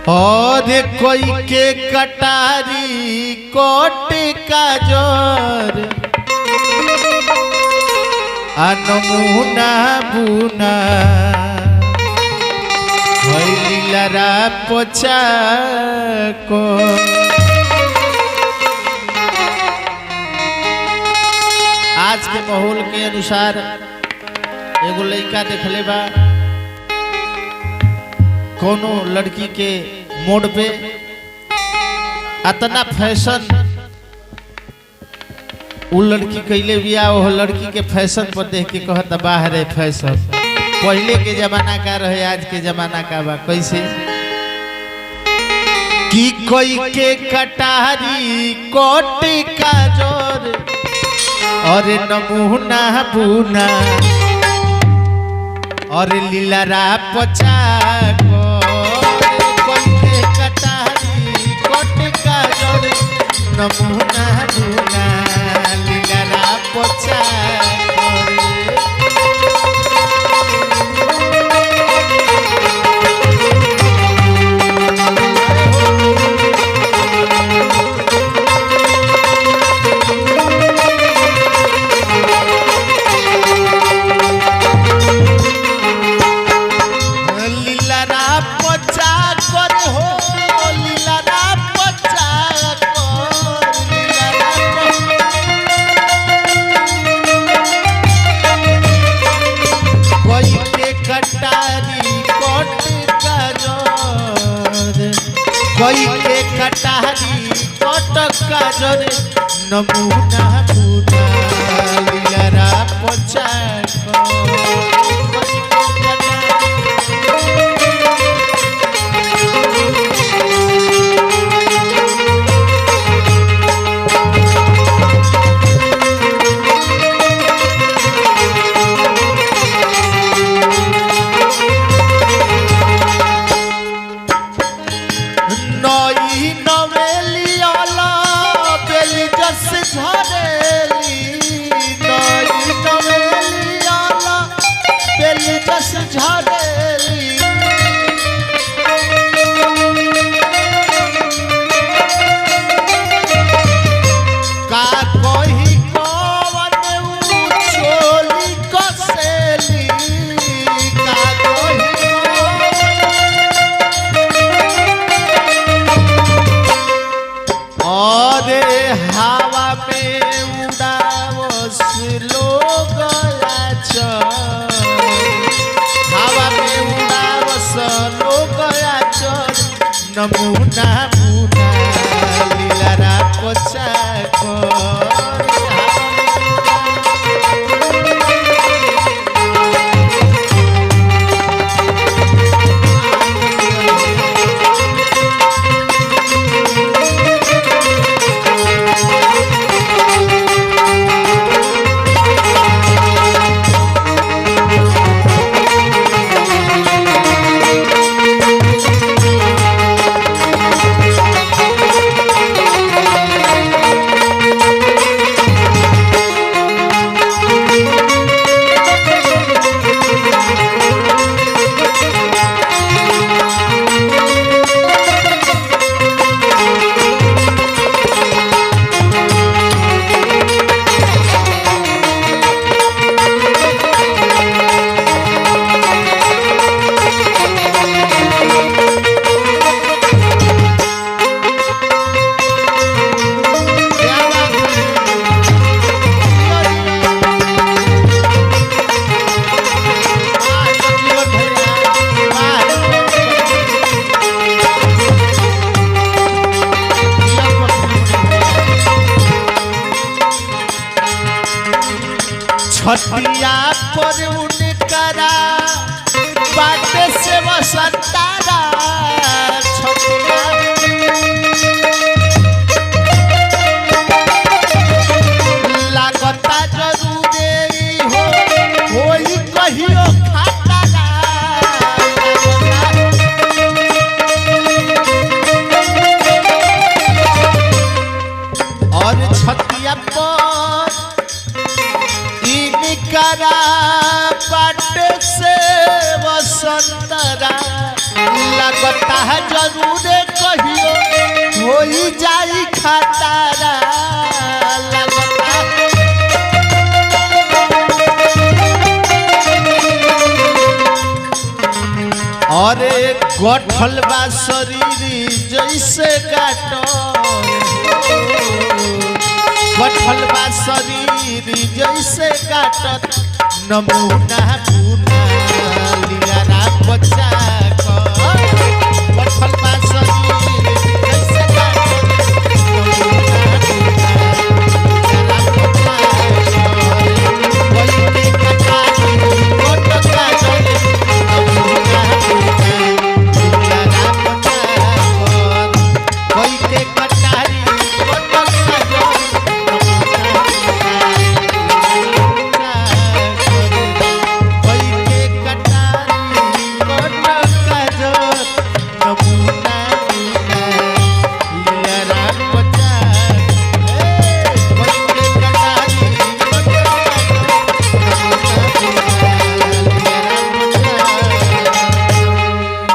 और कोई के कटारी कोट का जोर अनमुना बुना लरा पोछा को आज के माहौल के अनुसार एगो लड़का देखले बा कोनो लड़की के मोड़ पे अतना फैशन वो लड़की कैले बिया वो लड़की के फैशन पर देख के कहता बाहर है फैशन। पहले के जमाना का रहे आज के जमाना का बा कैसे कि कोई के कटारी कोट का जोर और नमूना बुना और लीला पोछा को कोई के कटारी कोट का जोर नमूना बुना लीला पोछा कोई के कटारी कोटक का जोर नमूना बुना लीला पोछा नमूना बुना लीला पोछा को छतिया पर उनकरा बाटे से वसंतारा छतिया लागता जरूर हो कोई कहियो खातारा और छतिया पर करा पट से वसंतरा जरूर कहियो होई जाई खतरा लगता अरे गठल बा शरीर जैसे काटो गठल बा शरीर जैसे काटत नमूना पुना लिया ना बच्चा